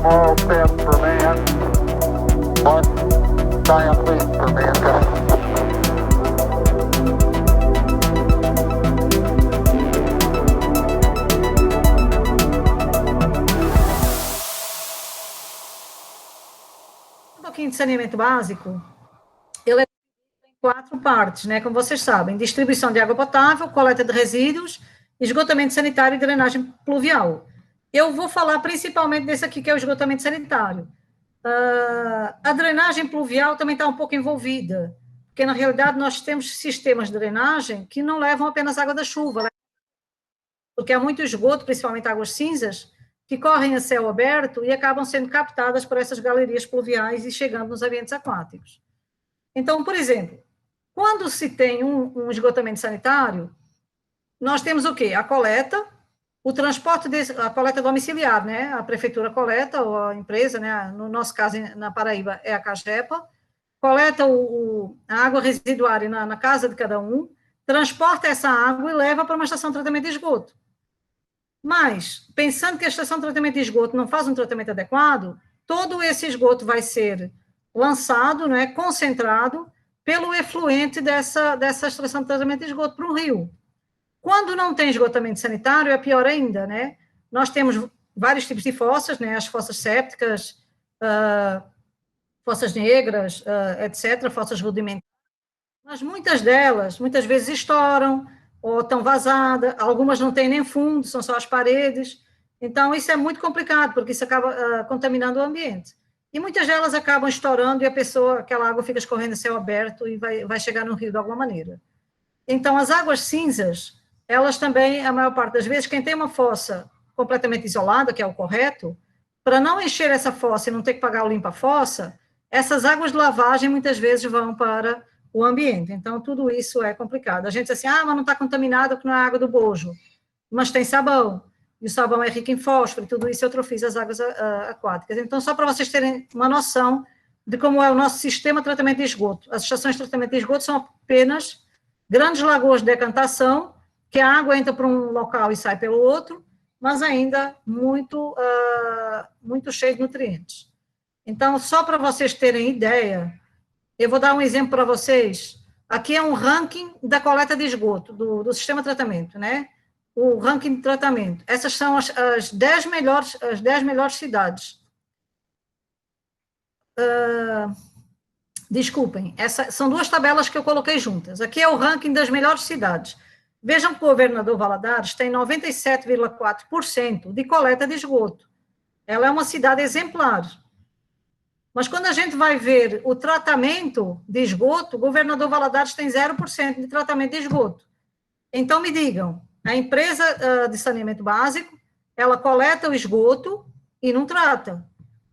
small step for man, one giant leap for mankind. Um pouquinho de saneamento básico, ele é em 4 partes, né? Como vocês sabem: distribuição de água potável, coleta de resíduos, esgotamento sanitário e drenagem pluvial. Eu vou falar principalmente desse aqui, que é o esgotamento sanitário. A drenagem pluvial também está um pouco envolvida, porque, na realidade, nós temos sistemas de drenagem que não levam apenas água da chuva, porque há muito esgoto, principalmente águas cinzas, que correm a céu aberto e acabam sendo captadas por essas galerias pluviais e chegando nos ambientes aquáticos. Então, por exemplo, quando se tem um esgotamento sanitário, nós temos o quê? A coleta, o transporte, a coleta domiciliar, né? A prefeitura coleta, ou a empresa, né? No nosso caso, na Paraíba, é a CAGEPA, coleta a água residuária na casa de cada um, transporta essa água e leva para uma estação de tratamento de esgoto. Mas, pensando que a estação de tratamento de esgoto não faz um tratamento adequado, todo esse esgoto vai ser lançado, né, concentrado, pelo efluente dessa estação de tratamento de esgoto para um rio. Quando não tem esgotamento sanitário, é pior ainda, né? Nós temos vários tipos de fossas, né? As fossas sépticas, fossas negras, etc., fossas rudimentares, mas muitas delas, muitas vezes estouram, ou estão vazadas, algumas não têm nem fundo, são só as paredes. Então, isso é muito complicado, porque isso acaba contaminando o ambiente. E muitas delas acabam estourando e aquela água fica escorrendo a céu aberto e vai chegar no rio de alguma maneira. Então, as águas cinzas, elas também, a maior parte das vezes, quem tem uma fossa completamente isolada, que é o correto, para não encher essa fossa e não ter que pagar o limpa-fossa, essas águas de lavagem muitas vezes vão para o ambiente. Então, tudo isso é complicado. A gente diz assim, mas não está contaminado porque não é água do bojo, mas tem sabão, e o sabão é rico em fósforo, e tudo isso eutrofiza as águas aquáticas. Então, só para vocês terem uma noção de como é o nosso sistema de tratamento de esgoto. As estações de tratamento de esgoto são apenas grandes lagoas de decantação, que a água entra para um local e sai pelo outro, mas ainda muito cheio de nutrientes. Então, só para vocês terem ideia, eu vou dar um exemplo para vocês. Aqui é um ranking da coleta de esgoto, do sistema de tratamento, né? O ranking de tratamento. Essas são as 10 melhores cidades. Desculpem, são 2 tabelas que eu coloquei juntas. Aqui é o ranking das melhores cidades. Vejam que o Governador Valadares tem 97,4% de coleta de esgoto. Ela é uma cidade exemplar. Mas quando a gente vai ver o tratamento de esgoto, o Governador Valadares tem 0% de tratamento de esgoto. Então, me digam, a empresa de saneamento básico, ela coleta o esgoto e não trata.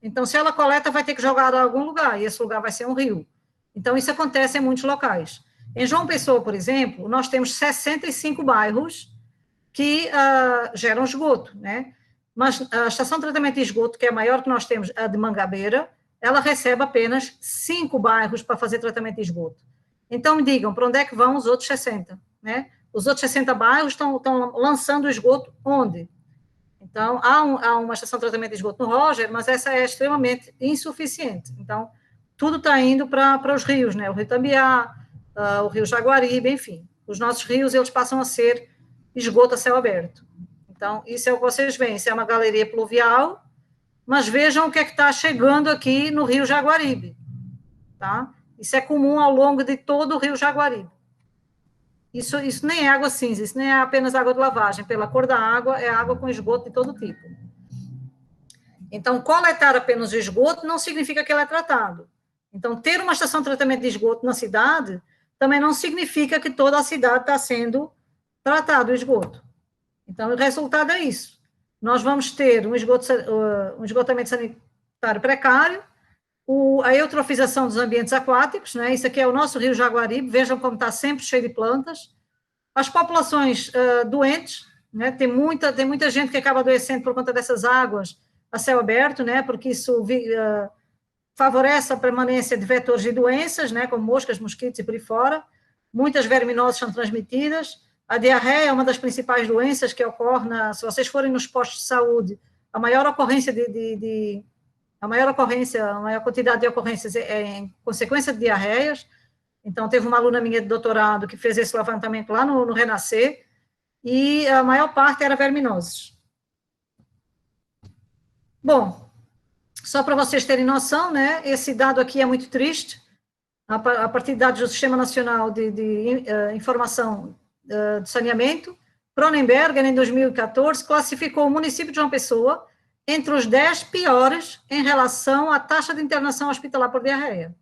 Então, se ela coleta, vai ter que jogar em algum lugar, e esse lugar vai ser um rio. Então, isso acontece em muitos locais. Em João Pessoa, por exemplo, nós temos 65 bairros que geram esgoto, né? Mas a estação de tratamento de esgoto, que é a maior que nós temos, a de Mangabeira, ela recebe apenas 5 bairros para fazer tratamento de esgoto. Então, me digam, para onde é que vão os outros 60, né? Os outros 60 bairros estão lançando o esgoto onde? Então, há uma estação de tratamento de esgoto no Roger, mas essa é extremamente insuficiente. Então, tudo está indo para os rios, né? O Rio Tambiá, o Rio Jaguaribe, enfim. Os nossos rios, eles passam a ser esgoto a céu aberto. Então, isso é o que vocês veem. Isso é uma galeria pluvial, mas vejam o que é que está chegando aqui no Rio Jaguaribe, tá? Isso é comum ao longo de todo o Rio Jaguaribe. Isso nem é água cinza, isso nem é apenas água de lavagem. Pela cor da água, é água com esgoto de todo tipo. Então, coletar apenas o esgoto não significa que ele é tratado. Então, ter uma estação de tratamento de esgoto na cidade também não significa que toda a cidade está sendo tratado o esgoto. Então, o resultado é isso. Nós vamos ter um esgotamento sanitário precário, a eutrofização dos ambientes aquáticos, né? Isso aqui é o nosso Rio Jaguaribe, vejam como está sempre cheio de plantas. As populações doentes, né? Tem muita gente que acaba adoecendo por conta dessas águas a céu aberto, né? Porque isso favorece a permanência de vetores de doenças, né? Como moscas, mosquitos e por aí fora. Muitas verminoses são transmitidas. A diarreia é uma das principais doenças que ocorre, se vocês forem nos postos de saúde, a maior ocorrência de A maior ocorrência, a maior quantidade de ocorrências é em consequência de diarreias. Então, teve uma aluna minha de doutorado que fez esse levantamento lá no Renascer, e a maior parte era verminoses. Bom, só para vocês terem noção, né, esse dado aqui é muito triste, a partir de dados do Sistema Nacional de Informação de Saneamento, Cronenberg, em 2014, classificou o município de João Pessoa entre os 10 piores em relação à taxa de internação hospitalar por diarreia,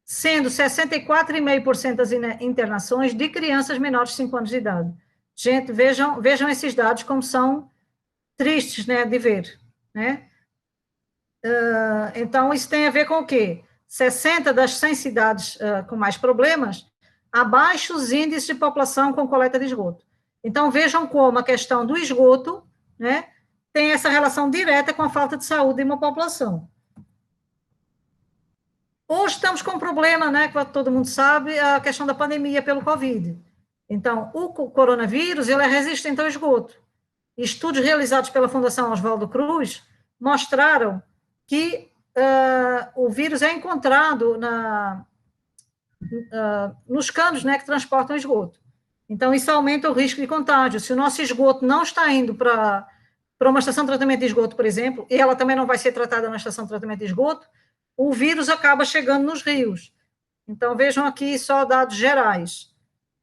sendo 64,5% das internações de crianças menores de 5 anos de idade. Gente, vejam esses dados como são tristes, né, de ver, né? Então, isso tem a ver com o quê? 60 das 100 cidades com mais problemas, abaixo os índices de população com coleta de esgoto. Então, vejam como a questão do esgoto, né, tem essa relação direta com a falta de saúde de uma população. Hoje estamos com um problema, né, que todo mundo sabe, a questão da pandemia pelo Covid. Então, o coronavírus, ele é resistente ao esgoto. Estudos realizados pela Fundação Oswaldo Cruz mostraram que o vírus é encontrado nos canos, né, que transportam esgoto. Então, isso aumenta o risco de contágio. Se o nosso esgoto não está indo para uma estação de tratamento de esgoto, por exemplo, e ela também não vai ser tratada na estação de tratamento de esgoto, o vírus acaba chegando nos rios. Então, vejam aqui só dados gerais.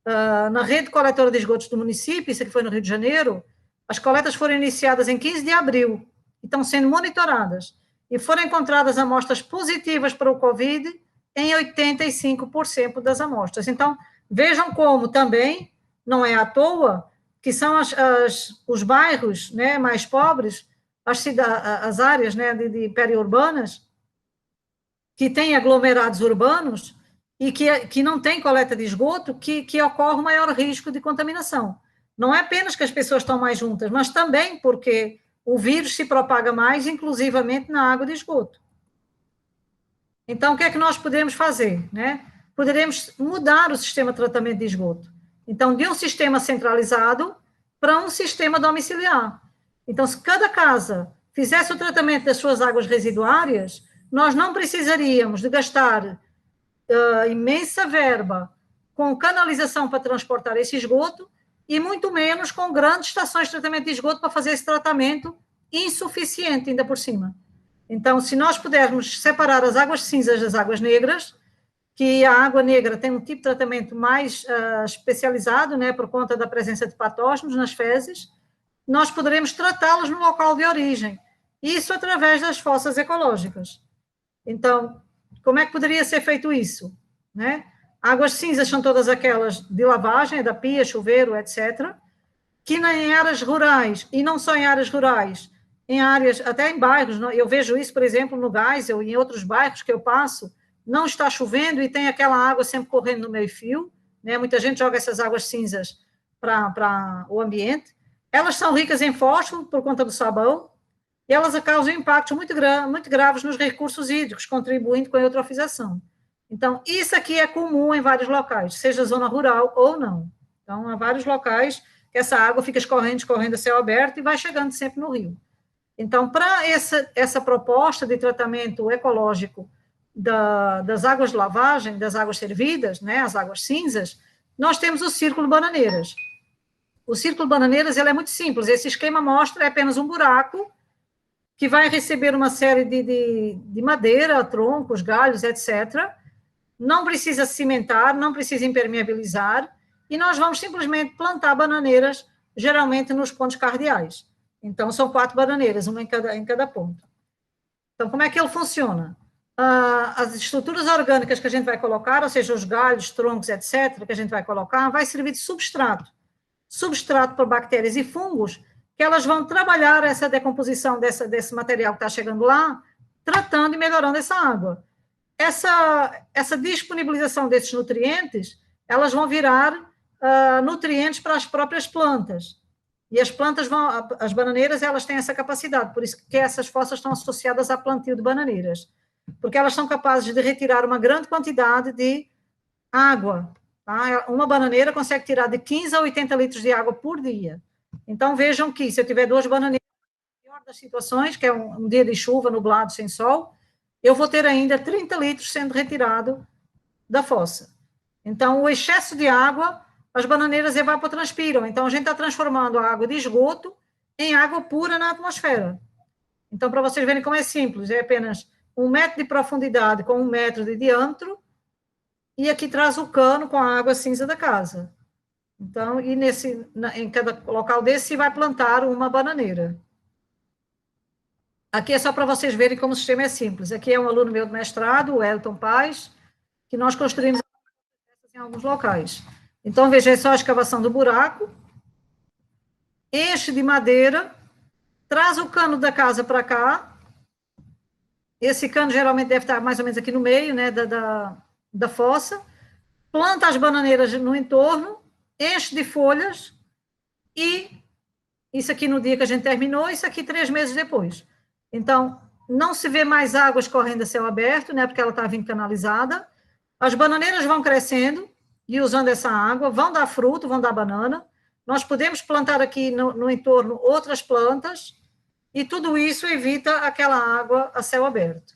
Na rede coletora de esgotos do município, isso aqui foi no Rio de Janeiro, as coletas foram iniciadas em 15 de abril e estão sendo monitoradas. E foram encontradas amostras positivas para o Covid em 85% das amostras. Então, vejam como também, não é à toa, que são os bairros, né, mais pobres, as áreas, né, de periurbanas, que têm aglomerados urbanos e que não tem coleta de esgoto, que ocorre o maior risco de contaminação. Não é apenas que as pessoas estão mais juntas, mas também porque o vírus se propaga mais, inclusivamente na água de esgoto. Então, o que é que nós podemos fazer, né? Poderemos mudar o sistema de tratamento de esgoto. Então, de um sistema centralizado para um sistema domiciliar. Então, se cada casa fizesse o tratamento das suas águas residuárias, nós não precisaríamos de gastar imensa verba com canalização para transportar esse esgoto e muito menos com grandes estações de tratamento de esgoto para fazer esse tratamento insuficiente ainda por cima. Então, se nós pudermos separar as águas cinzas das águas negras, que a água negra tem um tipo de tratamento mais especializado, né, por conta da presença de patógenos nas fezes, nós poderemos tratá-las no local de origem, isso através das fossas ecológicas. Então, como é que poderia ser feito isso? Né? Águas cinzas são todas aquelas de lavagem, da pia, chuveiro, etc., que em áreas rurais, e não só em áreas rurais, em áreas, até em bairros, eu vejo isso, por exemplo, no Geisel e em outros bairros que eu passo, não está chovendo e tem aquela água sempre correndo no meio-fio, né? Muita gente joga essas águas cinzas para o ambiente. Elas são ricas em fósforo por conta do sabão, e elas causam impactos muito graves nos recursos hídricos, contribuindo com a eutrofização. Então, isso aqui é comum em vários locais, seja zona rural ou não. Então, há vários locais que essa água fica escorrendo a céu aberto e vai chegando sempre no rio. Então, para essa proposta de tratamento ecológico das águas de lavagem, das águas servidas, né, as águas cinzas, nós temos o Círculo Bananeiras. O Círculo Bananeiras ele é muito simples, esse esquema mostra apenas um buraco que vai receber uma série de madeira, troncos, galhos, etc. Não precisa cimentar, não precisa impermeabilizar, e nós vamos simplesmente plantar bananeiras, geralmente nos pontos cardeais. Então, são 4 bananeiras, uma em cada ponto. Então, como é que ele funciona? As estruturas orgânicas que a gente vai colocar, ou seja, os galhos, troncos, etc., que a gente vai colocar, vai servir de substrato para bactérias e fungos, que elas vão trabalhar essa decomposição desse material que está chegando lá, tratando e melhorando essa água. Essa disponibilização desses nutrientes, elas vão virar nutrientes para as próprias plantas. E as plantas as bananeiras, elas têm essa capacidade, por isso que essas fossas estão associadas a plantio de bananeiras, porque elas são capazes de retirar uma grande quantidade de água. Tá? Uma bananeira consegue tirar de 15 a 80 litros de água por dia. Então, vejam que se eu tiver 2 bananeiras, das situações, que é um dia de chuva, nublado, sem sol, eu vou ter ainda 30 litros sendo retirado da fossa. Então, o excesso de água, as bananeiras evapotranspiram. Então, a gente está transformando a água de esgoto em água pura na atmosfera. Então, para vocês verem como é simples, é apenas 1 metro de profundidade com 1 metro de diâmetro, e aqui traz o cano com a água cinza da casa. Então, e em cada local desse, vai plantar uma bananeira. Aqui é só para vocês verem como o sistema é simples. Aqui é um aluno meu do mestrado, o Elton Paz, que nós construímos em alguns locais. Então, veja só a escavação do buraco, enche de madeira, traz o cano da casa para cá. Esse cano geralmente deve estar mais ou menos aqui no meio, né, da fossa. Planta as bananeiras no entorno, enche de folhas, e isso aqui no dia que a gente terminou, isso aqui 3 meses depois. Então, não se vê mais água escorrendo a céu aberto, né, porque ela está vindo canalizada. As bananeiras vão crescendo e usando essa água, vão dar fruto, vão dar banana. Nós podemos plantar aqui no entorno outras plantas, e tudo isso evita aquela água a céu aberto.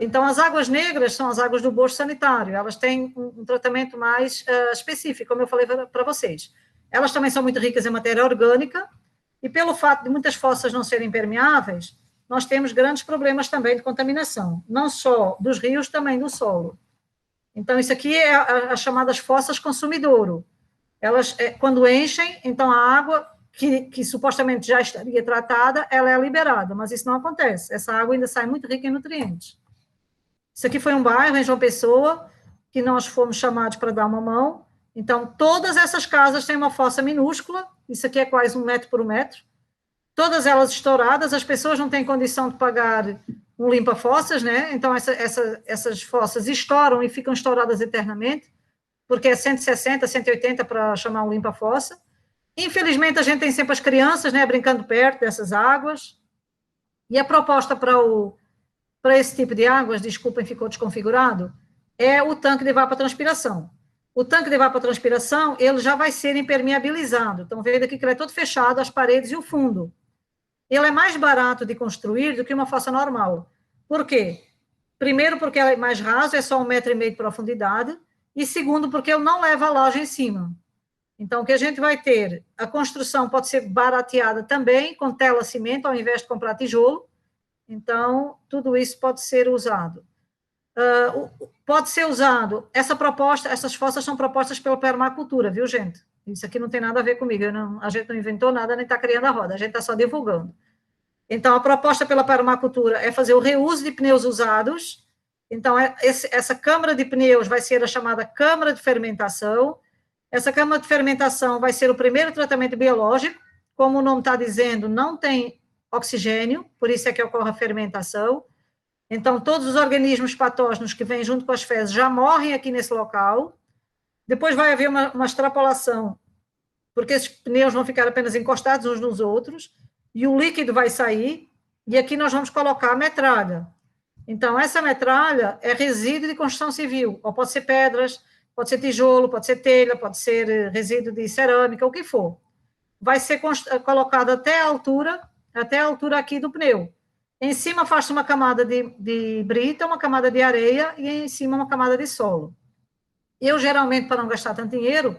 Então, as águas negras são as águas do bojo sanitário, elas têm um tratamento mais específico, como eu falei para vocês. Elas também são muito ricas em matéria orgânica, e pelo fato de muitas fossas não serem permeáveis, nós temos grandes problemas também de contaminação, não só dos rios, também do solo. Então, isso aqui é as chamadas fossas consumidouro. Elas, quando enchem, então a água que supostamente já estaria tratada, ela é liberada, mas isso não acontece. Essa água ainda sai muito rica em nutrientes. Isso aqui foi um bairro em João Pessoa, que nós fomos chamados para dar uma mão. Então, todas essas casas têm uma fossa minúscula, isso aqui é quase 1 metro por 1 metro, todas elas estouradas, as pessoas não têm condição de pagar um limpa-fossas, né? Então, essas fossas estouram e ficam estouradas eternamente, porque é 160, 180 para chamar um limpa-fossa. Infelizmente, a gente tem sempre as crianças, né, brincando perto dessas águas, e a proposta para esse tipo de águas, desculpem, ficou desconfigurado, é o tanque de evapotranspiração. O tanque de evapotranspiração, ele já vai ser impermeabilizado. Então, vendo aqui que ele é todo fechado, as paredes e o fundo. Ele é mais barato de construir do que uma fossa normal. Por quê? Primeiro, porque ele é mais raso, é só 1,5 metro de profundidade, e segundo, porque ele não leva a loja em cima. Então, o que a gente vai ter, a construção pode ser barateada também, com tela-cimento, ao invés de comprar tijolo. Então, tudo isso pode ser usado. Pode ser usado, essas fossas são propostas pela permacultura, viu, gente? Isso aqui não tem nada a ver comigo, a gente não inventou nada, nem está criando a roda, a gente está só divulgando. Então, a proposta pela permacultura é fazer o reuso de pneus usados. Então, essa câmara de pneus vai ser a chamada câmara de fermentação. Essa câmara de fermentação vai ser o primeiro tratamento biológico, como o nome está dizendo, não tem oxigênio, por isso é que ocorre a fermentação. Então, todos os organismos patógenos que vêm junto com as fezes já morrem aqui nesse local. Depois vai haver uma extrapolação, porque esses pneus vão ficar apenas encostados uns nos outros, e o líquido vai sair, e aqui nós vamos colocar a metralha. Então, essa metralha é resíduo de construção civil, ou pode ser pedras, pode ser tijolo, pode ser telha, pode ser resíduo de cerâmica, o que for. Vai ser colocado até a altura aqui do pneu. Em cima faz uma camada de brita, uma camada de areia, e em cima uma camada de solo. Eu, geralmente, para não gastar tanto dinheiro,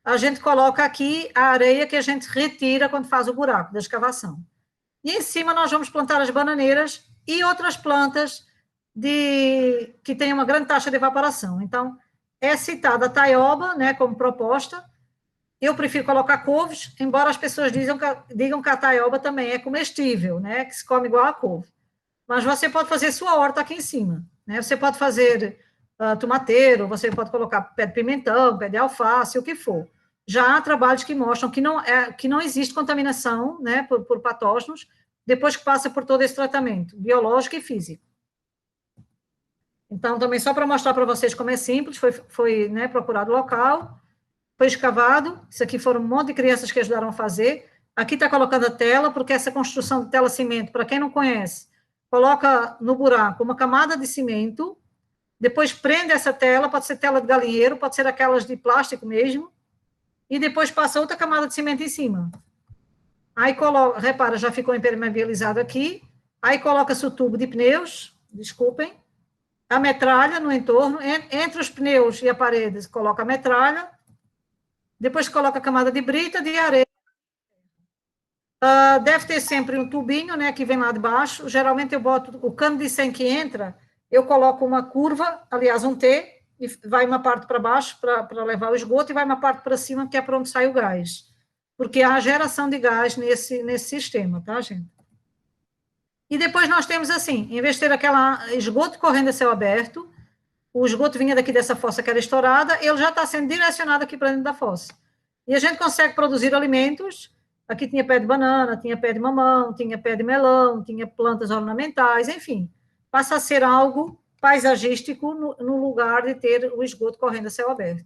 a gente coloca aqui a areia que a gente retira quando faz o buraco da escavação. E em cima nós vamos plantar as bananeiras e outras plantas que têm uma grande taxa de evaporação. Então, é citada a taioba, né, como proposta. Eu prefiro colocar couves, embora as pessoas digam que a taioba também é comestível, né, que se come igual a couve. Mas você pode fazer sua horta aqui em cima, né? Você pode fazer tomateiro, você pode colocar pé de pimentão, pé de alface, o que for. Já há trabalhos que mostram que não existe contaminação, né, por patógenos depois que passa por todo esse tratamento biológico e físico. Então, também só para mostrar para vocês como é simples, foi né, procurado o local, foi escavado, isso aqui foram um monte de crianças que ajudaram a fazer. Aqui está colocando a tela, porque essa construção de tela-cimento, para quem não conhece, coloca no buraco uma camada de cimento, depois prende essa tela, pode ser tela de galinheiro, pode ser aquelas de plástico mesmo, e depois passa outra camada de cimento em cima. Aí coloca, repara, já ficou impermeabilizado aqui, aí coloca-se o tubo de pneus, desculpem, a metralha no entorno, entre os pneus e a parede, coloca a metralha, depois coloca a camada de brita, de areia. Deve ter sempre um tubinho, né, que vem lá de baixo. Geralmente eu boto o cano de 100 que entra, eu coloco uma curva, aliás, um T, e vai uma parte para baixo para levar o esgoto e vai uma parte para cima, que é para onde sai o gás. Porque há geração de gás nesse sistema, tá, gente? E depois nós temos assim, em vez de ter aquela esgoto correndo a céu aberto, o esgoto vinha daqui dessa fossa que era estourada, ele já está sendo direcionado aqui para dentro da fossa. E a gente consegue produzir alimentos. Aqui tinha pé de banana, tinha pé de mamão, tinha pé de melão, tinha plantas ornamentais, enfim. Passa a ser algo paisagístico no lugar de ter o esgoto correndo a céu aberto.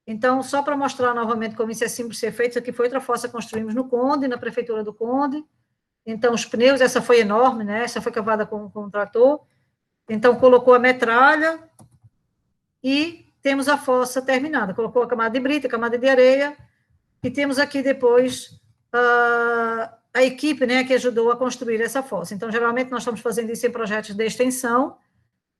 Então, só para mostrar novamente como isso é simples de ser feito, isso aqui foi outra fossa que construímos no Conde, na prefeitura do Conde. Então, os pneus, essa foi enorme, né? Essa foi cavada com um trator. Então, colocou a metralha e temos a fossa terminada. Colocou a camada de brita, a camada de areia, e temos aqui depois a equipe, né, que ajudou a construir essa fossa. Então, geralmente, nós estamos fazendo isso em projetos de extensão.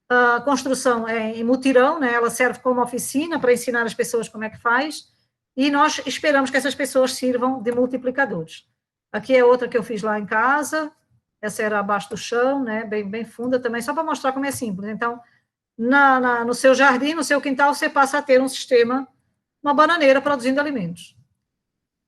A construção é em mutirão, né, ela serve como oficina para ensinar as pessoas como é que faz, e nós esperamos que essas pessoas sirvam de multiplicadores. Aqui é outra que eu fiz lá em casa, essa era abaixo do chão, né, bem funda também, só para mostrar como é simples. Então, no seu jardim, no seu quintal, você passa a ter um sistema, uma bananeira produzindo alimentos.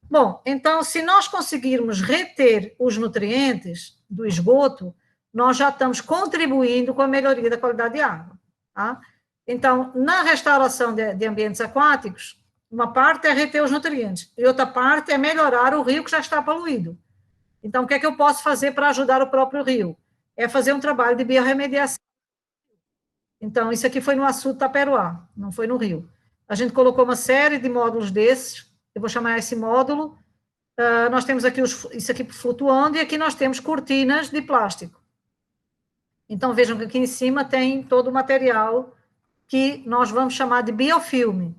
Bom, então, se nós conseguirmos reter os nutrientes do esgoto, nós já estamos contribuindo com a melhoria da qualidade de água. Tá? Então, na restauração de ambientes aquáticos, uma parte é reter os nutrientes, e outra parte é melhorar o rio que já está poluído. Então, o que é que eu posso fazer para ajudar o próprio rio? É fazer um trabalho de biorremediação. Então, isso aqui foi no açude Taperoá, não foi no rio. A gente colocou uma série de módulos desses, eu vou chamar esse módulo, nós temos aqui isso aqui flutuando, e aqui nós temos cortinas de plástico. Então, vejam que aqui em cima tem todo o material que nós vamos chamar de biofilme.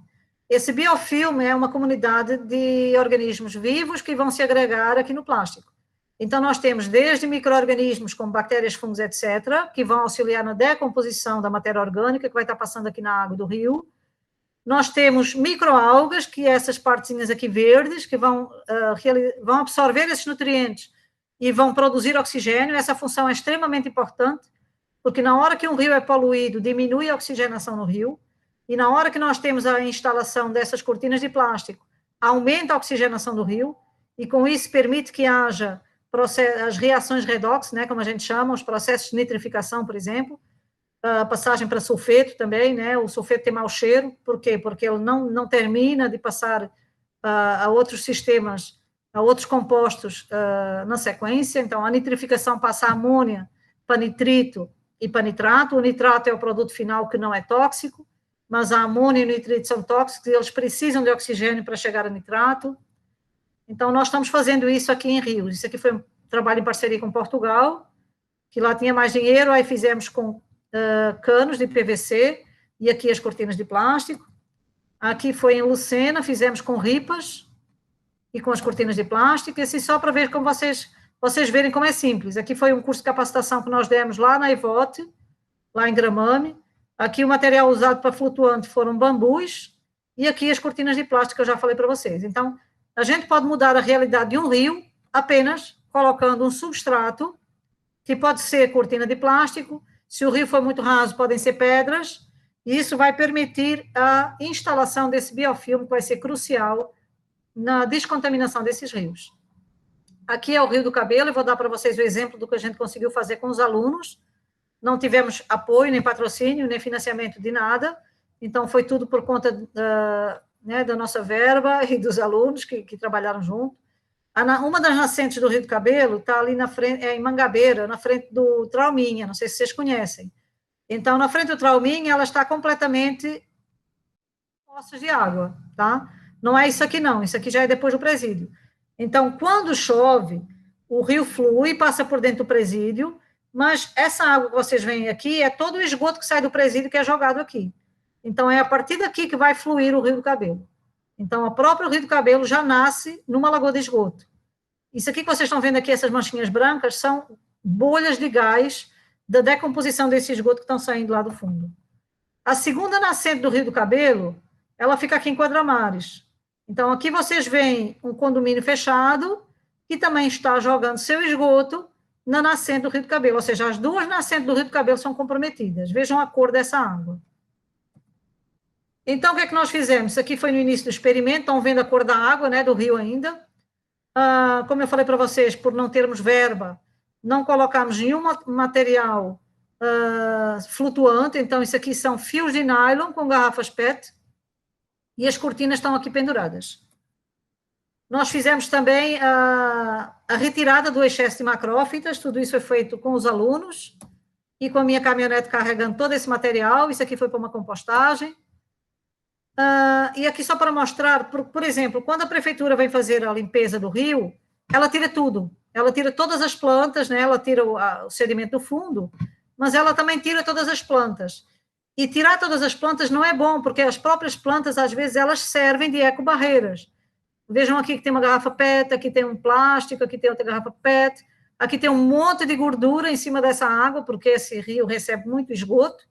Esse biofilme é uma comunidade de organismos vivos que vão se agregar aqui no plástico. Então, nós temos desde micro-organismos como bactérias, fungos, etc., que vão auxiliar na decomposição da matéria orgânica que vai estar passando aqui na água do rio. Nós temos microalgas, que é essas partezinhas aqui verdes, que vão absorver esses nutrientes e vão produzir oxigênio. Essa função é extremamente importante, porque na hora que um rio é poluído, diminui a oxigenação no rio, e na hora que nós temos a instalação dessas cortinas de plástico, aumenta a oxigenação do rio, e com isso permite que haja as reações redox, né, como a gente chama, os processos de nitrificação, por exemplo, a passagem para sulfeto também, né, o sulfeto tem mau cheiro, por quê? Porque ele não termina de passar a outros sistemas, a outros compostos na sequência. Então, a nitrificação passa a amônia para nitrito e para nitrato. O nitrato é o produto final que não é tóxico, mas a amônia e o nitrito são tóxicos e eles precisam de oxigênio para chegar a nitrato. Então, nós estamos fazendo isso aqui em Rios. Isso aqui foi um trabalho em parceria com Portugal, que lá tinha mais dinheiro, aí fizemos com canos de PVC, e aqui as cortinas de plástico. Aqui foi em Lucena, fizemos com ripas e com as cortinas de plástico, e assim só para ver como vocês verem como é simples. Aqui foi um curso de capacitação que nós demos lá na Ivote, lá em Gramame. Aqui o material usado para flutuante foram bambus, e aqui as cortinas de plástico que eu já falei para vocês. Então, a gente pode mudar a realidade de um rio apenas colocando um substrato, que pode ser cortina de plástico. Se o rio for muito raso, podem ser pedras, e isso vai permitir a instalação desse biofilme, que vai ser crucial na descontaminação desses rios. Aqui é o Rio do Cabelo, eu vou dar para vocês o exemplo do que a gente conseguiu fazer com os alunos. Não tivemos apoio, nem patrocínio, nem financiamento de nada, então foi tudo por conta da nossa verba e dos alunos que trabalharam junto. Uma das nascentes do Rio do Cabelo está ali na frente, em Mangabeira, na frente do Trauminha, não sei se vocês conhecem. Então, na frente do Trauminha, ela está completamente poços de água, tá? Não é isso aqui não, isso aqui já é depois do presídio. Então, quando chove, o rio flui, passa por dentro do presídio, mas essa água que vocês veem aqui é todo o esgoto que sai do presídio que é jogado aqui. Então, é a partir daqui que vai fluir o Rio do Cabelo. Então, o próprio Rio do Cabelo já nasce numa lagoa de esgoto. Isso aqui que vocês estão vendo aqui, essas manchinhas brancas, são bolhas de gás da decomposição desse esgoto que estão saindo lá do fundo. A segunda nascente do Rio do Cabelo, ela fica aqui em Quadramares. Então, aqui vocês veem um condomínio fechado, que também está jogando seu esgoto na nascente do Rio do Cabelo, ou seja, as duas nascentes do Rio do Cabelo são comprometidas. Vejam a cor dessa água. Então, o que é que nós fizemos? Isso aqui foi no início do experimento, estão vendo a cor da água, né, do rio ainda. Como eu falei para vocês, por não termos verba, não colocamos nenhum material flutuante, então isso aqui são fios de nylon com garrafas PET, e as cortinas estão aqui penduradas. Nós fizemos também a retirada do excesso de macrófitas, tudo isso foi feito com os alunos, e com a minha caminhonete carregando todo esse material, isso aqui foi para uma compostagem. E aqui só para mostrar, por exemplo, quando a prefeitura vem fazer a limpeza do rio, ela tira tudo, ela tira todas as plantas, né? Ela tira o sedimento do fundo, mas ela também tira todas as plantas. E tirar todas as plantas não é bom, porque as próprias plantas, às vezes, elas servem de ecobarreiras. Vejam aqui que tem uma garrafa PET, aqui tem um plástico, aqui tem outra garrafa PET, aqui tem um monte de gordura em cima dessa água, porque esse rio recebe muito esgoto.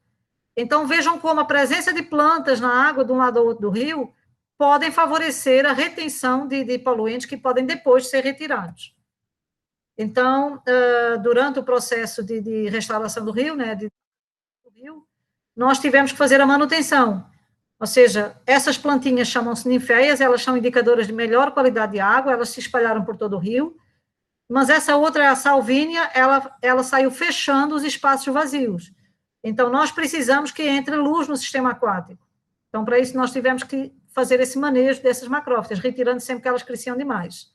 Então, vejam como a presença de plantas na água de um lado ou outro do rio podem favorecer a retenção de poluentes que podem depois ser retirados. Então, durante o processo de restauração do rio, né, nós tivemos que fazer a manutenção. Ou seja, essas plantinhas chamam-se ninféias, elas são indicadoras de melhor qualidade de água, elas se espalharam por todo o rio, mas essa outra, a salvínia, ela saiu fechando os espaços vazios. Então, nós precisamos que entre luz no sistema aquático. Então, para isso, nós tivemos que fazer esse manejo dessas macrófitas, retirando sempre que elas cresciam demais.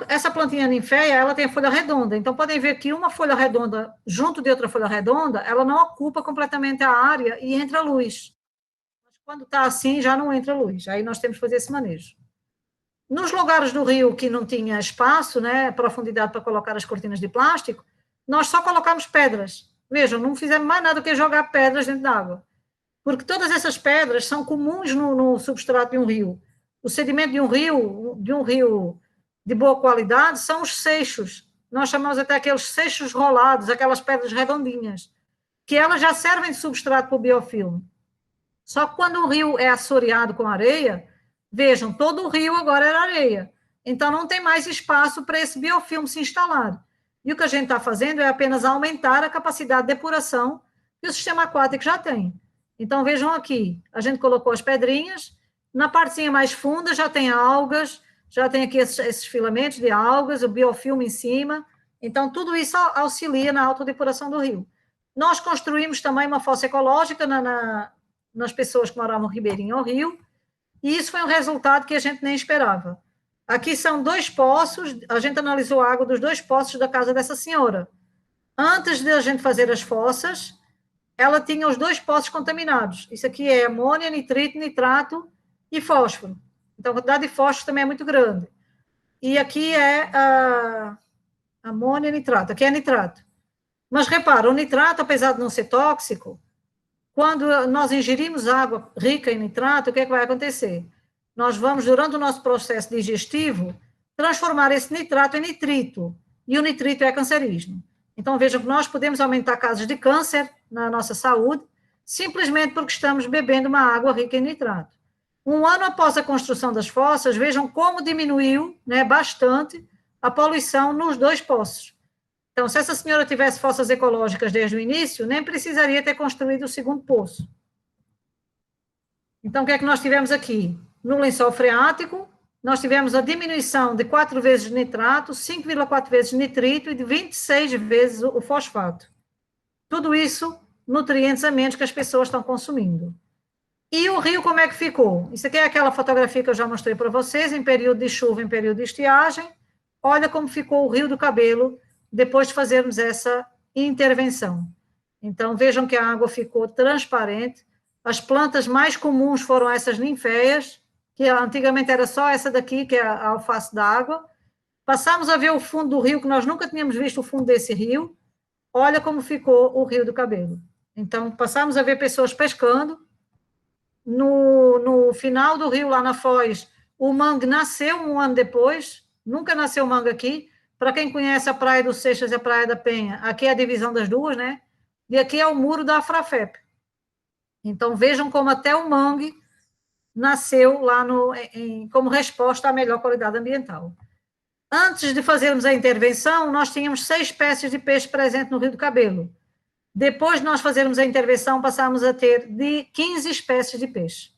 Essa plantinha ninféia, ela tem a folha redonda, então podem ver que uma folha redonda junto de outra folha redonda, ela não ocupa completamente a área e entra luz. Quando está assim, já não entra luz. Aí nós temos que fazer esse manejo. Nos lugares do rio que não tinha espaço, né, profundidade para colocar as cortinas de plástico, nós só colocamos pedras. Vejam, não fizemos mais nada do que jogar pedras dentro da água. Porque todas essas pedras são comuns no substrato de um rio. O sedimento de um rio de boa qualidade são os seixos. Nós chamamos até aqueles seixos rolados, aquelas pedras redondinhas, que elas já servem de substrato para o biofilme. Só que quando o rio é assoreado com areia, vejam, todo o rio agora era areia. Então, não tem mais espaço para esse biofilme se instalar. E o que a gente está fazendo é apenas aumentar a capacidade de depuração que o sistema aquático já tem. Então, vejam aqui, a gente colocou as pedrinhas, na partezinha mais funda já tem algas, já tem aqui esses filamentos de algas, o biofilme em cima. Então, tudo isso auxilia na autodepuração do rio. Nós construímos também uma fossa ecológica nas pessoas que moravam ribeirinho ao rio, e isso foi um resultado que a gente nem esperava. Aqui são 2 poços, a gente analisou a água dos 2 poços da casa dessa senhora. Antes de a gente fazer as fossas, ela tinha os 2 poços contaminados. Isso aqui é amônia, nitrito, nitrato e fósforo. Então, a quantidade de fósforo também é muito grande. E aqui é a amônia e nitrato, aqui é nitrato. Mas repara, o nitrato, apesar de não ser tóxico, quando nós ingerimos água rica em nitrato, o que é que vai acontecer? Nós vamos, durante o nosso processo digestivo, transformar esse nitrato em nitrito, e o nitrito é cancerígeno. Então, vejam que nós podemos aumentar casos de câncer na nossa saúde, simplesmente porque estamos bebendo uma água rica em nitrato. Um ano após a construção das fossas, vejam como diminuiu, né, bastante a poluição nos 2 poços. Então, se essa senhora tivesse fossas ecológicas desde o início, nem precisaria ter construído o 2º poço. Então, o que é que nós tivemos aqui? No lençol freático, nós tivemos a diminuição de 4 vezes nitrato, 5,4 vezes nitrito e de 26 vezes o fosfato. Tudo isso, nutrientes a menos que as pessoas estão consumindo. E o rio, como é que ficou? Isso aqui é aquela fotografia que eu já mostrei para vocês, em período de chuva, em período de estiagem. Olha como ficou o Rio do Cabelo depois de fazermos essa intervenção. Então, vejam que a água ficou transparente. As plantas mais comuns foram essas ninféias, que antigamente era só essa daqui, que é a alface da água. Passamos a ver o fundo do rio, que nós nunca tínhamos visto o fundo desse rio. Olha como ficou o Rio do Cabelo. Então, passamos a ver pessoas pescando. No final do rio, lá na Foz, o mangue nasceu um ano depois, Nunca nasceu mangue aqui. Para quem conhece a Praia do Seixas e a Praia da Penha, aqui é a divisão das duas, né? E aqui é o muro da Afrafep. Então, vejam como até o mangue nasceu lá como resposta à melhor qualidade ambiental. Antes de fazermos a intervenção, nós tínhamos 6 espécies de peixe presentes no Rio do Cabelo. Depois de nós fazermos a intervenção, passamos a ter de 15 espécies de peixe.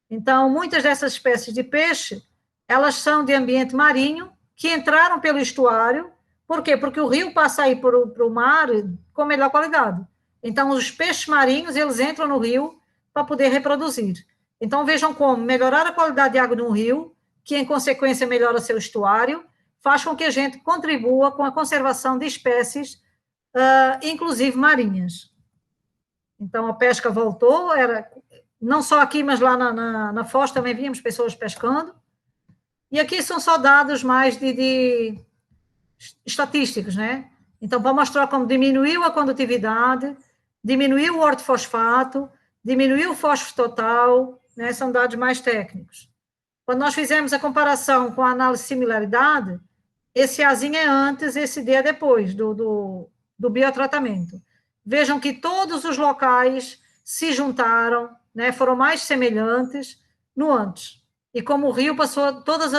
Então, muitas dessas espécies de peixe, elas são de ambiente marinho, que entraram pelo estuário. Por quê? Porque o rio passa aí para o mar com melhor qualidade. Então, os peixes marinhos, eles entram no rio para poder reproduzir. Então, vejam como melhorar a qualidade de água de um rio, que em consequência melhora seu estuário, faz com que a gente contribua com a conservação de espécies, inclusive marinhas. Então, a pesca voltou, não só aqui, mas lá na Foz também víamos pessoas pescando. E aqui são só dados mais de estatísticos, né? Então, para mostrar como diminuiu a condutividade, diminuiu o ortofosfato, diminuiu o fósforo total, né? São dados mais técnicos. Quando nós fizemos a comparação com a análise de similaridade, esse Azinho é antes, esse D é depois do biotratamento. Vejam que todos os locais se juntaram, né? Foram mais semelhantes no antes. E como o rio passou, todos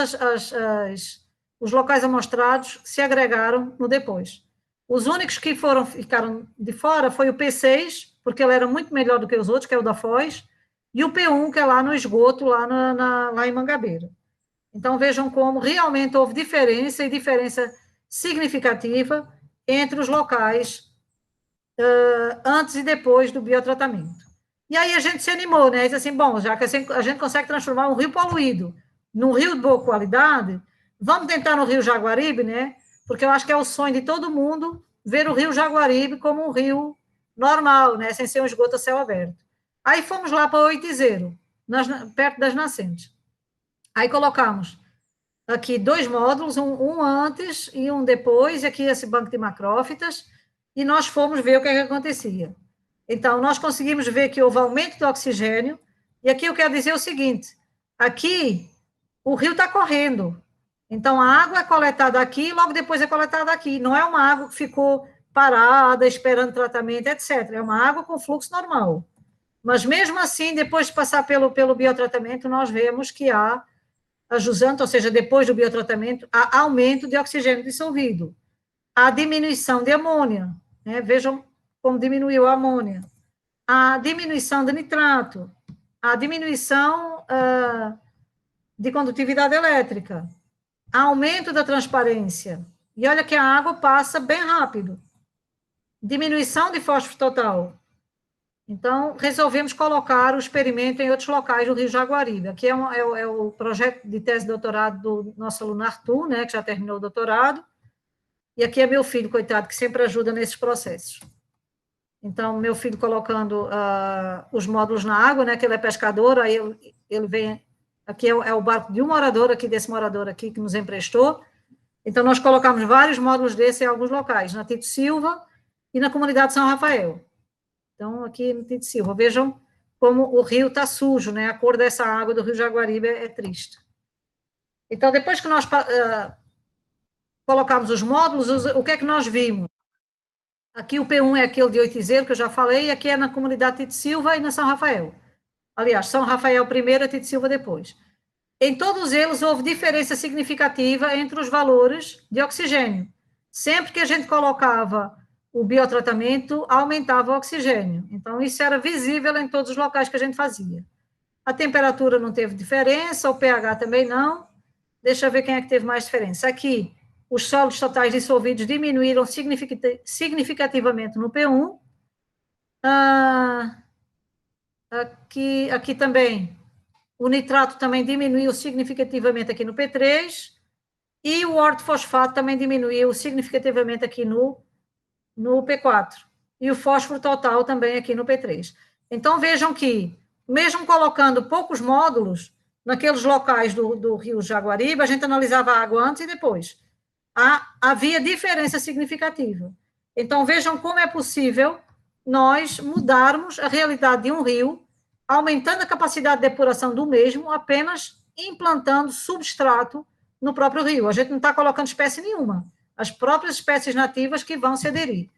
os locais amostrados se agregaram no depois. Os únicos que ficaram de fora foi o P6, porque ele era muito melhor do que os outros, que é o da Foz, e o P1, que é lá no esgoto, lá em Mangabeira. Então, vejam como realmente houve diferença, e diferença significativa, entre os locais antes e depois do biotratamento. E aí a gente se animou, né? Diz assim, bom, já que a gente consegue transformar um rio poluído num rio de boa qualidade, vamos tentar no Rio Jaguaribe, né? Porque eu acho que é o sonho de todo mundo ver o Rio Jaguaribe como um rio normal, né? Sem ser um esgoto a céu aberto. Aí fomos lá para Oitizeiro, perto das nascentes. Aí colocamos aqui 2 módulos, um antes e um depois, e aqui esse banco de macrófitas, e nós fomos ver o que é que acontecia. Então, nós conseguimos ver que houve aumento do oxigênio, e aqui eu quero dizer o seguinte, aqui o rio está correndo, então a água é coletada aqui e logo depois é coletada aqui, não é uma água que ficou parada, esperando tratamento, etc. É uma água com fluxo normal. Mas mesmo assim, depois de passar pelo biotratamento, nós vemos que há a jusante, ou seja, depois do biotratamento, há aumento de oxigênio dissolvido, há diminuição de amônia, né? Vejam como diminuiu a amônia, a diminuição de nitrato, a diminuição de condutividade elétrica, aumento da transparência, e olha que a água passa bem rápido, diminuição de fósforo total. Então, resolvemos colocar o experimento em outros locais do Rio Jaguaribe. Aqui é o projeto de tese de doutorado do nosso aluno Arthur, né, que já terminou o doutorado, e aqui é meu filho, coitado, que sempre ajuda nesses processos. Então, meu filho colocando os módulos na água, né, que ele é pescador, aí ele vem, aqui é o barco de um morador aqui, desse morador aqui, que nos emprestou. Então, nós colocamos vários módulos desses em alguns locais, na Tito Silva e na comunidade São Rafael. Então, aqui no Tito Silva, vejam como o rio está sujo, né, a cor dessa água do Rio Jaguaribe é triste. Então, depois que nós colocamos os módulos, o que é que nós vimos? Aqui o P1 é aquele de Oitizeiro, que eu já falei, e aqui é na comunidade Tito Silva e na São Rafael. Aliás, São Rafael primeiro e Tito Silva depois. Em todos eles houve diferença significativa entre os valores de oxigênio. Sempre que a gente colocava o biotratamento, aumentava o oxigênio. Então, isso era visível em todos os locais que a gente fazia. A temperatura não teve diferença, o pH também não. Deixa eu ver quem é que teve mais diferença. Aqui, os sólidos totais dissolvidos diminuíram significativamente no P1. Aqui também, o nitrato também diminuiu significativamente aqui no P3, e o ortofosfato também diminuiu significativamente aqui no P4, e o fósforo total também aqui no P3. Então, vejam que, mesmo colocando poucos módulos, naqueles locais do Rio Jaguaribe, a gente analisava a água antes e depois. Havia diferença significativa. Então, vejam como é possível nós mudarmos a realidade de um rio, aumentando a capacidade de depuração do mesmo, apenas implantando substrato no próprio rio. A gente não está colocando espécie nenhuma. As próprias espécies nativas que vão se aderir.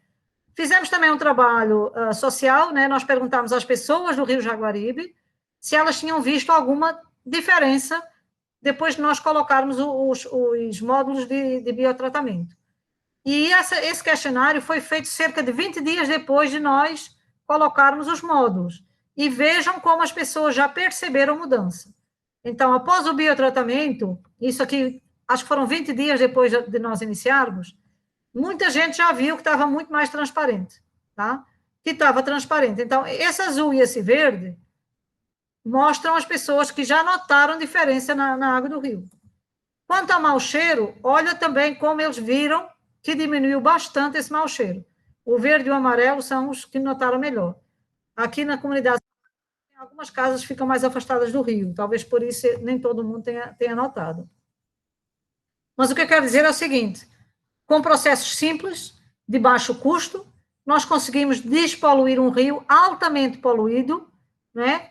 Fizemos também um trabalho social, né? Nós perguntamos às pessoas do Rio Jaguaribe se elas tinham visto alguma diferença depois de nós colocarmos os módulos de biotratamento. E esse questionário foi feito cerca de 20 dias depois de nós colocarmos os módulos. E vejam como as pessoas já perceberam mudança. Então, após o biotratamento, isso aqui, acho que foram 20 dias depois de nós iniciarmos, muita gente já viu que estava muito mais transparente, tá? Que estava transparente. Então, esse azul e esse verde mostram as pessoas que já notaram diferença na água do rio. Quanto ao mau cheiro, olha também como eles viram que diminuiu bastante esse mau cheiro. O verde e o amarelo são os que notaram melhor. Aqui na comunidade, algumas casas ficam mais afastadas do rio, talvez por isso nem todo mundo tenha notado. Mas o que eu quero dizer é o seguinte, com processos simples, de baixo custo, nós conseguimos despoluir um rio altamente poluído, né?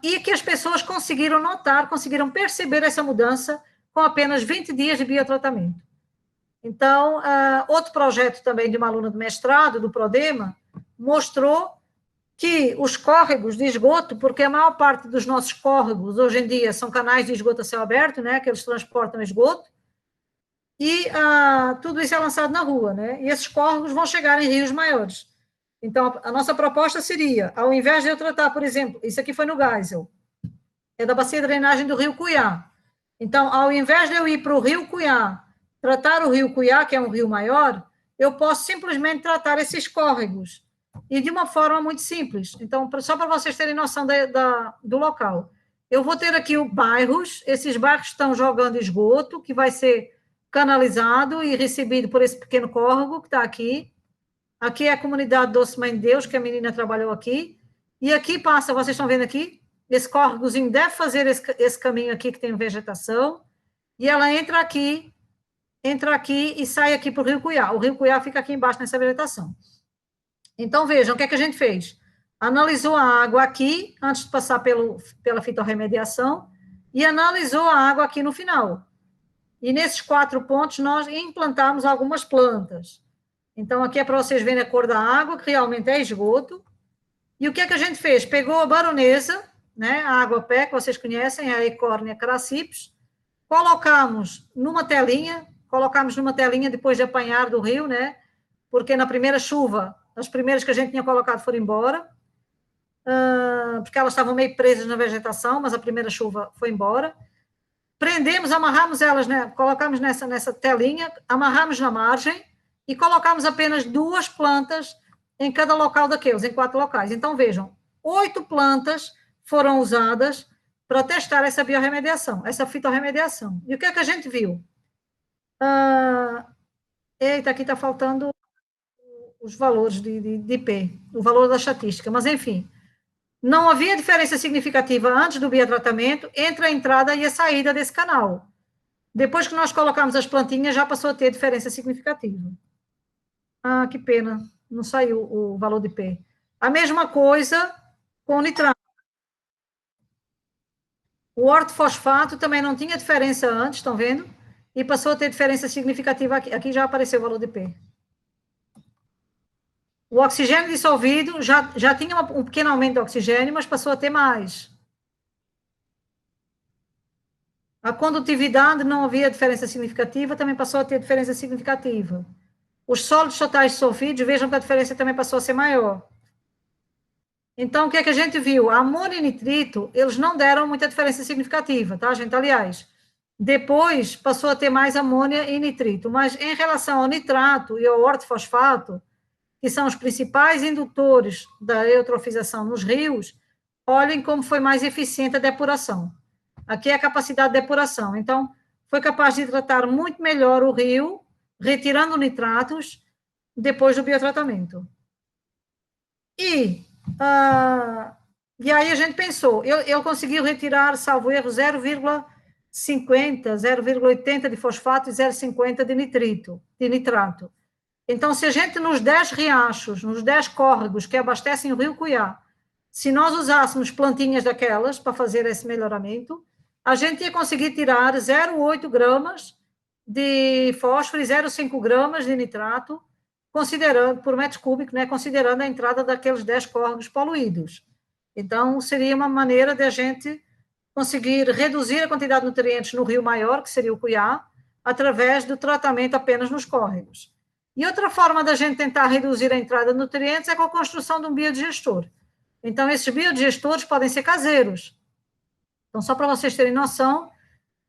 E que as pessoas conseguiram notar, conseguiram perceber essa mudança com apenas 20 dias de biotratamento. Então, outro projeto também de uma aluna de mestrado, do Prodema, mostrou que os córregos de esgoto, porque a maior parte dos nossos córregos, hoje em dia, são canais de esgoto a céu aberto, né, que eles transportam esgoto, e tudo isso é lançado na rua, né, e esses córregos vão chegar em rios maiores. Então, a nossa proposta seria, ao invés de eu tratar, por exemplo, isso aqui foi no Geisel, é da bacia de drenagem do rio Cuiá. Então, ao invés de eu ir para o rio Cuiá, tratar o rio Cuiá, que é um rio maior, eu posso simplesmente tratar esses córregos, e de uma forma muito simples. Então, só para vocês terem noção do local. Eu vou ter aqui bairros, esses bairros estão jogando esgoto, que vai ser canalizado e recebido por esse pequeno córrego que está aqui. Aqui é a comunidade Doce Mãe de Deus, que a menina trabalhou aqui. E aqui passa, vocês estão vendo aqui? Esse córregozinho deve fazer esse caminho aqui que tem vegetação. E ela entra aqui e sai aqui para o Rio Cuiá. O Rio Cuiá fica aqui embaixo nessa vegetação. Então, vejam, o que é que a gente fez? Analisou a água aqui, antes de passar pela fitorremediação, e analisou a água aqui no final. E nesses 4 pontos, nós implantamos algumas plantas. Então, aqui é para vocês verem a cor da água, que realmente é esgoto. E o que é que a gente fez? Pegou a baronesa, né, a água-pé, que vocês conhecem, a Ecórnia crassipes, colocamos numa telinha depois de apanhar do rio, né, porque na primeira chuva, as primeiras que a gente tinha colocado foram embora, porque elas estavam meio presas na vegetação, mas a primeira chuva foi embora. Prendemos, amarramos elas, né, colocamos nessa telinha, amarramos na margem e colocamos apenas 2 plantas em cada local daqueles, em 4 locais. Então, vejam, 8 plantas foram usadas para testar essa biorremediação, essa fitorremediação. E o que é que a gente viu? Eita, aqui está faltando os valores de IP, o valor da estatística, mas enfim, não havia diferença significativa antes do biotratamento entre a entrada e a saída desse canal. Depois que nós colocamos as plantinhas, já passou a ter diferença significativa. Que pena, não saiu o valor de IP. A mesma coisa com o nitrato. O ortofosfato também não tinha diferença antes, estão vendo? E passou a ter diferença significativa aqui. Aqui já apareceu o valor de IP. O oxigênio dissolvido já tinha um pequeno aumento de oxigênio, mas passou a ter mais. A condutividade não havia diferença significativa, também passou a ter diferença significativa. Os sólidos totais dissolvidos, vejam que a diferença também passou a ser maior. Então, o que é que a gente viu? A amônia e nitrito, eles não deram muita diferença significativa, tá, gente? Aliás, depois passou a ter mais amônia e nitrito, mas em relação ao nitrato e ao ortofosfato, que são os principais indutores da eutrofização nos rios, olhem como foi mais eficiente a depuração. Aqui é a capacidade de depuração. Então, foi capaz de tratar muito melhor o rio, retirando nitratos, depois do biotratamento. E aí a gente pensou, eu consegui retirar, salvo erro, 0,50, 0,80 de fosfato e 0,50 de nitrato. Então, se a gente, nos 10 riachos, nos 10 córregos que abastecem o rio Cuiá, se nós usássemos plantinhas daquelas para fazer esse melhoramento, a gente ia conseguir tirar 0,8 gramas de fósforo e 0,5 gramas de nitrato, considerando, por metro cúbico, né, considerando a entrada daqueles 10 córregos poluídos. Então, seria uma maneira de a gente conseguir reduzir a quantidade de nutrientes no rio maior, que seria o Cuiá, através do tratamento apenas nos córregos. E outra forma da gente tentar reduzir a entrada de nutrientes é com a construção de um biodigestor. Então, esses biodigestores podem ser caseiros. Então, só para vocês terem noção,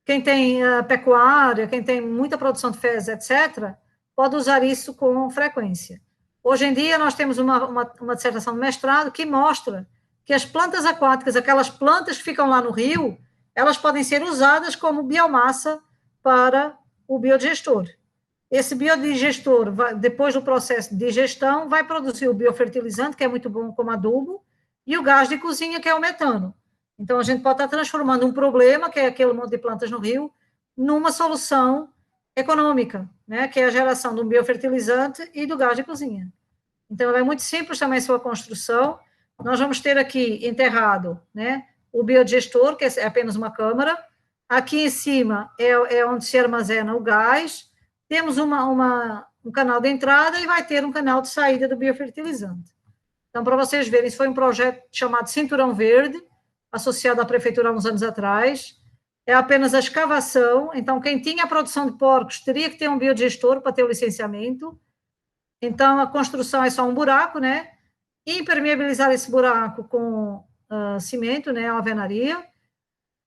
quem tem pecuária, quem tem muita produção de fezes, etc., pode usar isso com frequência. Hoje em dia, nós temos uma dissertação de mestrado que mostra que as plantas aquáticas, aquelas plantas que ficam lá no rio, elas podem ser usadas como biomassa para o biodigestor. Esse biodigestor, depois do processo de digestão, vai produzir o biofertilizante, que é muito bom como adubo, e o gás de cozinha, que é o metano. Então, a gente pode estar transformando um problema, que é aquele monte de plantas no rio, numa solução econômica, né, que é a geração de um biofertilizante e do gás de cozinha. Então, ela é muito simples também sua construção. Nós vamos ter aqui enterrado, né, o biodigestor, que é apenas uma câmara. Aqui em cima é onde se armazena o gás. Temos um canal de entrada e vai ter um canal de saída do biofertilizante. Então, para vocês verem, isso foi um projeto chamado Cinturão Verde, associado à prefeitura há uns anos atrás. É apenas a escavação. Então, quem tinha a produção de porcos teria que ter um biodigestor para ter o licenciamento. Então, a construção é só um buraco, né? Impermeabilizar esse buraco com cimento, né? Alvenaria.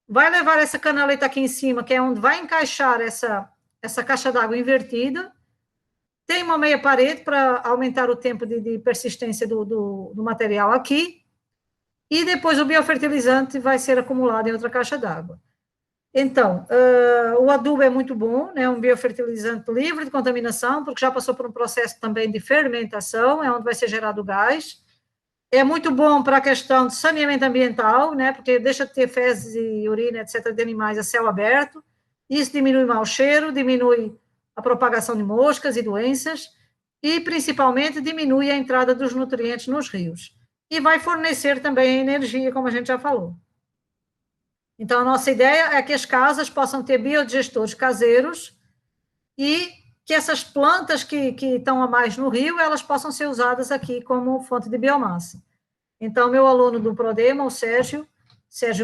Vai levar essa canaleta aqui em cima, que é onde vai encaixar essa caixa d'água invertida. Tem uma meia parede para aumentar o tempo de persistência do material aqui. E depois o biofertilizante vai ser acumulado em outra caixa d'água. Então, o adubo é muito bom, né, um biofertilizante livre de contaminação, porque já passou por um processo também de fermentação, é onde vai ser gerado o gás. É muito bom para a questão de saneamento ambiental, né, porque deixa de ter fezes e urina, etc., de animais a céu aberto. Isso diminui o mau cheiro, diminui a propagação de moscas e doenças, e, principalmente, diminui a entrada dos nutrientes nos rios. E vai fornecer também energia, como a gente já falou. Então, a nossa ideia é que as casas possam ter biodigestores caseiros e que essas plantas que estão a mais no rio, elas possam ser usadas aqui como fonte de biomassa. Então, meu aluno do Prodema, o Sérgio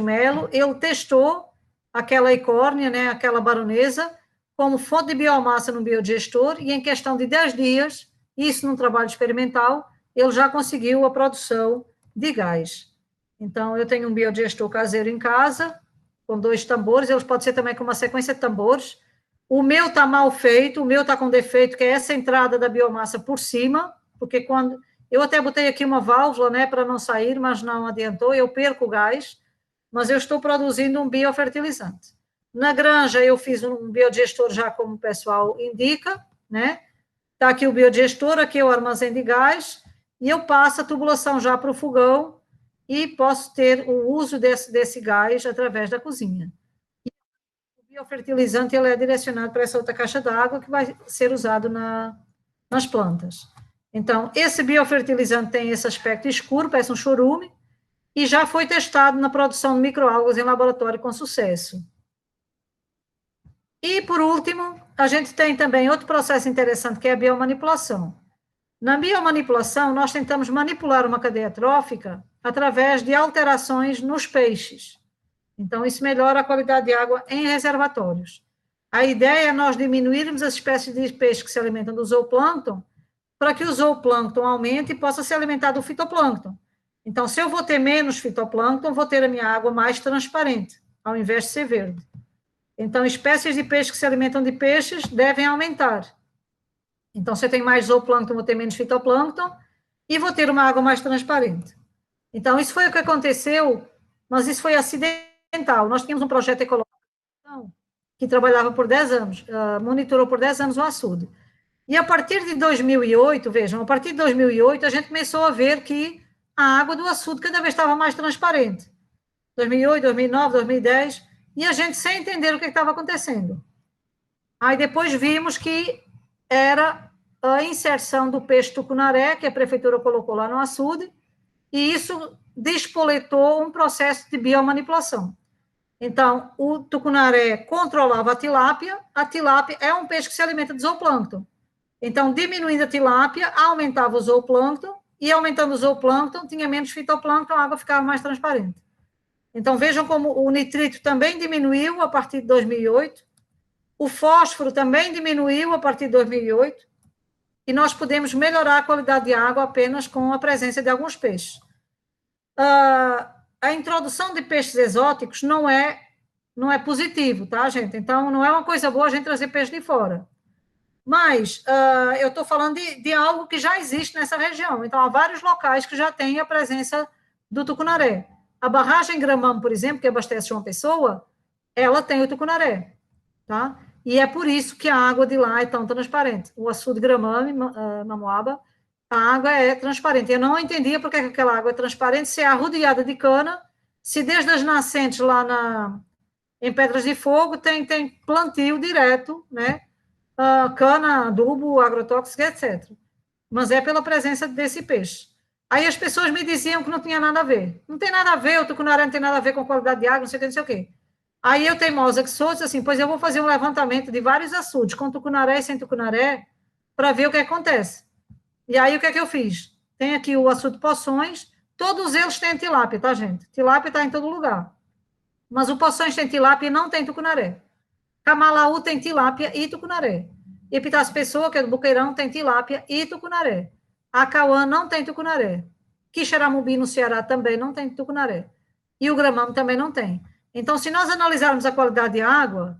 Melo, ele testou aquela icórnia, né, aquela baronesa, como fonte de biomassa no biodigestor e em questão de 10 dias, isso num trabalho experimental, ele já conseguiu a produção de gás. Então, eu tenho um biodigestor caseiro em casa, com 2 tambores, eles podem ser também com uma sequência de tambores. O meu está mal feito, o meu está com defeito, que é essa entrada da biomassa por cima, porque quando... Eu até botei aqui uma válvula, né, para não sair, mas não adiantou, eu perco o gás, mas eu estou produzindo um biofertilizante. Na granja, eu fiz um biodigestor já como o pessoal indica, né? Está aqui o biodigestor, aqui é o armazém de gás, e eu passo a tubulação já para o fogão e posso ter o uso desse gás através da cozinha. E o biofertilizante ele é direcionado para essa outra caixa d'água que vai ser usado nas plantas. Então, esse biofertilizante tem esse aspecto escuro, parece um chorume, e já foi testado na produção de microalgas em laboratório com sucesso. E, por último, a gente tem também outro processo interessante, que é a biomanipulação. Na biomanipulação, nós tentamos manipular uma cadeia trófica através de alterações nos peixes. Então, isso melhora a qualidade de água em reservatórios. A ideia é nós diminuirmos as espécies de peixes que se alimentam do zooplâncton, para que o zooplâncton aumente e possa se alimentar do fitoplâncton. Então, se eu vou ter menos fitoplâncton, vou ter a minha água mais transparente, ao invés de ser verde. Então, espécies de peixes que se alimentam de peixes devem aumentar. Então, se eu tenho mais zooplâncton, vou ter menos fitoplâncton e vou ter uma água mais transparente. Então, isso foi o que aconteceu, mas isso foi acidental. Nós tínhamos um projeto ecológico que trabalhava por 10 anos, monitorou por 10 anos o açude. E a partir de 2008, vejam, a partir de 2008, a gente começou a ver que a água do açude cada vez estava mais transparente. 2008, 2009, 2010, e a gente sem entender o que estava acontecendo. Aí depois vimos que era a inserção do peixe tucunaré, que a prefeitura colocou lá no açude, e isso despoletou um processo de biomanipulação. Então, o tucunaré controlava a tilápia é um peixe que se alimenta de zooplâncton. Então, diminuindo a tilápia, aumentava o zooplâncton, e aumentando o zooplâncton, tinha menos fitoplâncton, a água ficava mais transparente. Então, vejam como o nitrito também diminuiu a partir de 2008, o fósforo também diminuiu a partir de 2008, e nós podemos melhorar a qualidade de água apenas com a presença de alguns peixes. A introdução de peixes exóticos não é positivo, tá, gente? Então, não é uma coisa boa a gente trazer peixe de fora. Mas eu estou falando de algo que já existe nessa região. Então, há vários locais que já têm a presença do tucunaré. A barragem Gramame, por exemplo, que abastece João Pessoa, ela tem o tucunaré, tá? E é por isso que a água de lá é tão transparente. O açude Gramame, Mamoaba, a água é transparente. Eu não entendia por que aquela água é transparente, se é arrodeada de cana, se desde as nascentes lá em Pedras de Fogo tem plantio direto, né? Cana, adubo, agrotóxico, etc. Mas é pela presença desse peixe. Aí as pessoas me diziam que não tinha nada a ver. Não tem nada a ver, o tucunaré não tem nada a ver com qualidade de água, não sei o que, não sei o quê. Aí eu, teimosa que sou, disse assim, pois eu vou fazer um levantamento de vários açudes, com tucunaré e sem tucunaré, para ver o que acontece. E aí o que é que eu fiz? Tem aqui o açude Poções, todos eles têm tilápia, tá, gente? Tilápia está em todo lugar. Mas o Poções tem tilápia e não tem tucunaré. Camalaú tem tilápia e tucunaré. Epitácio Pessoa, que é do Boqueirão, tem tilápia e tucunaré. Acauã não tem tucunaré. Quixeramobim, no Ceará, também não tem tucunaré. E o Gramame também não tem. Então, se nós analisarmos a qualidade de água,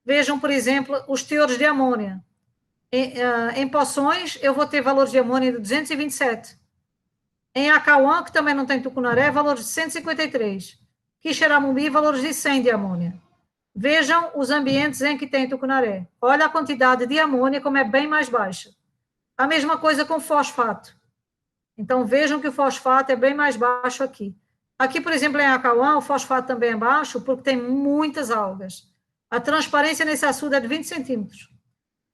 vejam, por exemplo, os teores de amônia. Em Poções, eu vou ter valores de amônia de 227. Em Acauã, que também não tem tucunaré, valores de 153. Quixeramobim, valores de 100 de amônia. Vejam os ambientes em que tem tucunaré. Olha a quantidade de amônia, como é bem mais baixa. A mesma coisa com fosfato. Então, vejam que o fosfato é bem mais baixo aqui. Aqui, por exemplo, em Acauã, o fosfato também é baixo, porque tem muitas algas. A transparência nesse açude é de 20 centímetros.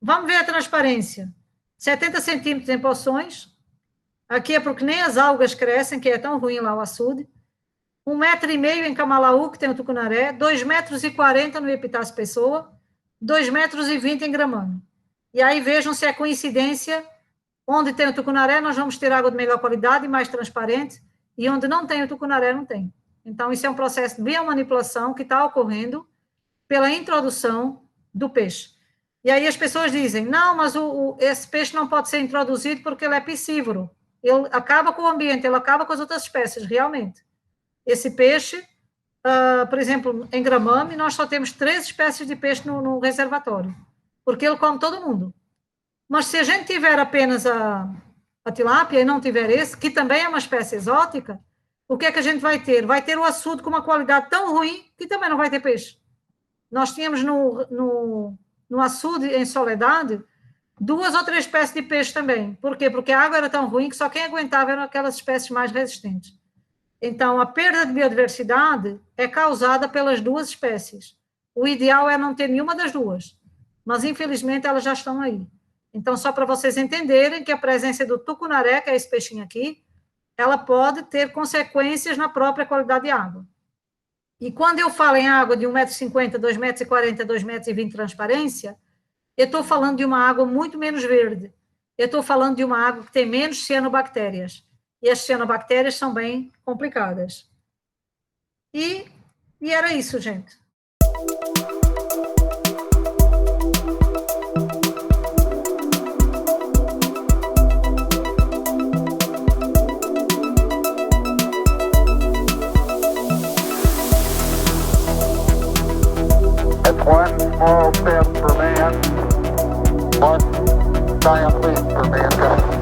Vamos ver a transparência. 70 centímetros em Poções. Aqui é porque nem as algas crescem, que é tão ruim lá o açude. 1,5 metro em Camalaú, que tem o tucunaré, 2,40 metros no Epitácio Pessoa, 2,20 metros em Gramame. E aí vejam se é coincidência, onde tem o tucunaré nós vamos ter água de melhor qualidade, mais transparente, e onde não tem o tucunaré não tem. Então isso é um processo de biomanipulação que está ocorrendo pela introdução do peixe. E aí as pessoas dizem, não, mas esse peixe não pode ser introduzido porque ele é piscívoro, ele acaba com o ambiente, ele acaba com as outras espécies, realmente. Esse peixe, por exemplo, em Gramame, nós só temos 3 espécies de peixe no reservatório, porque ele come todo mundo. Mas se a gente tiver apenas a tilápia e não tiver esse, que também é uma espécie exótica, o que é que a gente vai ter? Vai ter o açude com uma qualidade tão ruim que também não vai ter peixe. Nós tínhamos no açude em Soledade 2 ou 3 espécies de peixe também. Por quê? Porque a água era tão ruim que só quem aguentava eram aquelas espécies mais resistentes. Então, a perda de biodiversidade é causada pelas 2 espécies. O ideal é não ter nenhuma das 2, mas, infelizmente, elas já estão aí. Então, só para vocês entenderem que a presença do tucunaré, que é esse peixinho aqui, ela pode ter consequências na própria qualidade de água. E quando eu falo em água de 1,50 m, 2,40 m, 2,20 m de transparência, eu estou falando de uma água muito menos verde. Eu estou falando de uma água que tem menos cianobactérias. E as cianobactérias são bem complicadas. E era isso, gente. That's one small step for man, one giant leap for mankind.